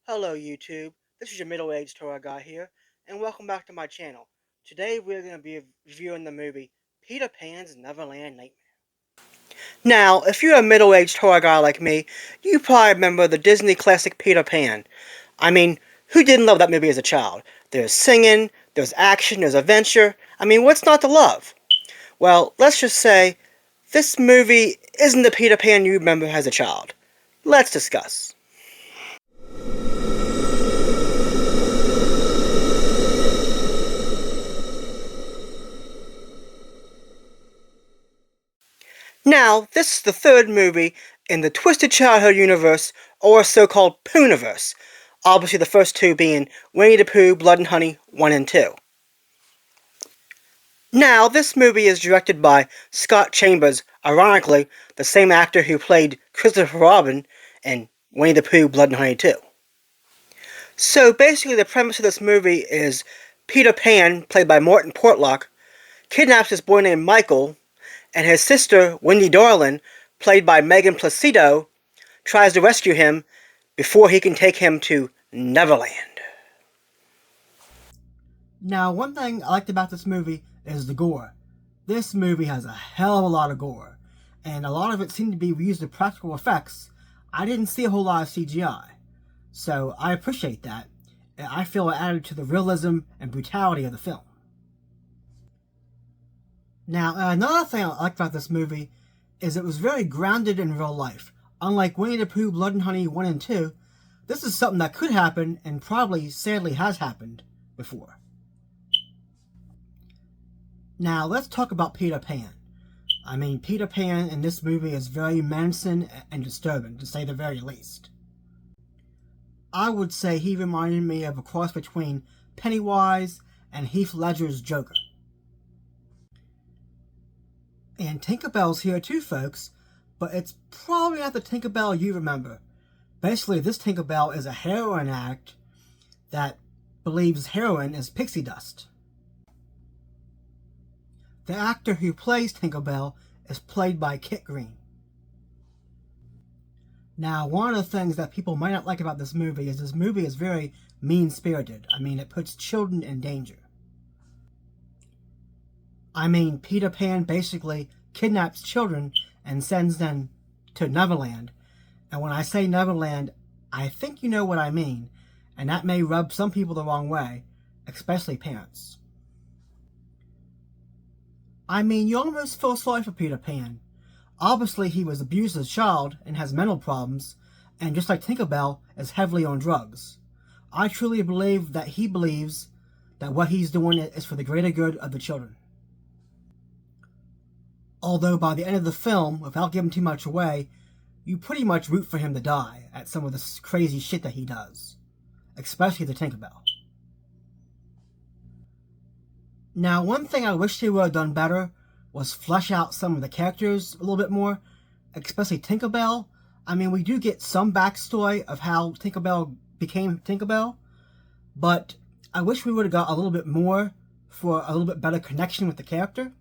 Hello YouTube, this is your middle-aged horror guy here, and welcome back to my channel. Today we're going to be reviewing the movie Peter Pan's Neverland Nightmare. Now, if you're a middle-aged horror guy like me, you probably remember the Disney classic Peter Pan. I mean, who didn't love that movie as a child? There's singing, there's action, there's adventure. I mean, what's not to love? Well, let's just say, this movie isn't the Peter Pan you remember as a child. Let's discuss. Now, this is the third movie in the Twisted Childhood universe, or so-called Pooniverse. Obviously the first two being Winnie the Pooh, Blood and Honey 1 and 2. Now, this movie is directed by Scott Chambers, ironically, the same actor who played Christopher Robin in Winnie the Pooh, Blood and Honey 2. So basically the premise of this movie is Peter Pan, played by Morton Portlock, kidnaps this boy named Michael, and his sister, Wendy Darlin, played by Megan Placido, tries to rescue him before he can take him to Neverland. Now, one thing I liked about this movie is the gore. This movie has a hell of a lot of gore, and a lot of it seemed to be reused of practical effects. I didn't see a whole lot of CGI, so I appreciate that. I feel it added to the realism and brutality of the film. Now, another thing I liked about this movie is it was very grounded in real life. Unlike Winnie the Pooh, Blood and Honey 1 and 2, this is something that could happen and probably, sadly, has happened before. Now, let's talk about Peter Pan. I mean, Peter Pan in this movie is very menacing and disturbing, to say the very least. I would say he reminded me of a cross between Pennywise and Heath Ledger's Joker. And Tinkerbell's here too, folks, but it's probably not the Tinkerbell you remember. Basically, this Tinkerbell is a heroin addict that believes heroin is pixie dust. The actor who plays Tinkerbell is played by Kit Green. Now, one of the things that people might not like about this movie is very mean-spirited. I mean, it puts children in danger. I mean, Peter Pan basically kidnaps children and sends them to Neverland. And when I say Neverland, I think you know what I mean. And that may rub some people the wrong way, especially parents. I mean, you almost feel sorry for Peter Pan. Obviously, he was abused as a child and has mental problems, and just like Tinkerbell, is heavily on drugs. I truly believe that he believes that what he's doing is for the greater good of the children. Although by the end of the film, without giving too much away, you pretty much root for him to die at some of this crazy shit that he does. Especially the Tinkerbell. Now, one thing I wish they would have done better was flesh out some of the characters a little bit more, especially Tinkerbell. I mean, we do get some backstory of how Tinkerbell became Tinkerbell, but I wish we would have got a little bit more for a little bit better connection with the character.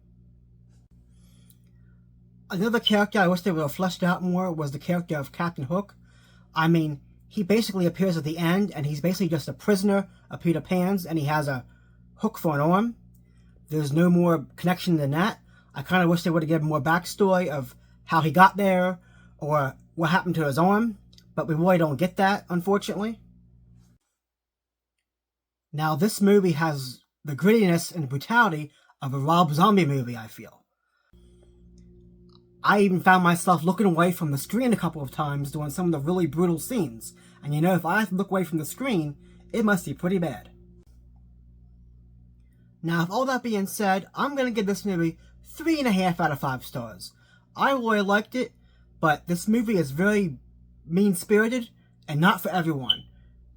Another character I wish they would have fleshed out more was the character of Captain Hook. I mean, he basically appears at the end, and he's basically just a prisoner of Peter Pan's, and he has a hook for an arm. There's no more connection than that. I kind of wish they would have given more backstory of how he got there, or what happened to his arm, but we really don't get that, unfortunately. Now, this movie has the grittiness and brutality of a Rob Zombie movie, I feel. I even found myself looking away from the screen a couple of times during some of the really brutal scenes. And you know, if I have to look away from the screen, it must be pretty bad. Now, with all that being said, I'm going to give this movie 3.5 out of 5 stars. I really liked it, but this movie is very mean-spirited and not for everyone.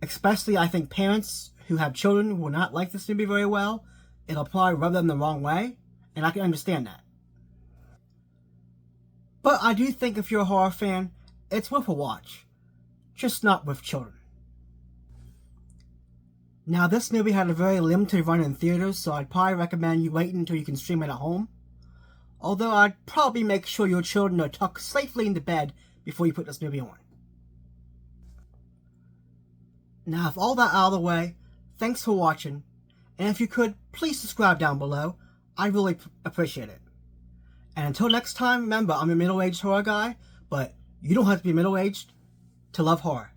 Especially, I think, parents who have children who will not like this movie very well. It'll probably rub them the wrong way, and I can understand that. But I do think if you're a horror fan, it's worth a watch. Just not with children. Now, this movie had a very limited run in theaters, so I'd probably recommend you waiting until you can stream it at home. Although I'd probably make sure your children are tucked safely into bed before you put this movie on. Now, with all that out of the way, thanks for watching, and if you could, please subscribe down below. I really appreciate it. And until next time, remember, I'm a middle-aged horror guy, but you don't have to be middle-aged to love horror.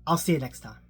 I'll see you next time.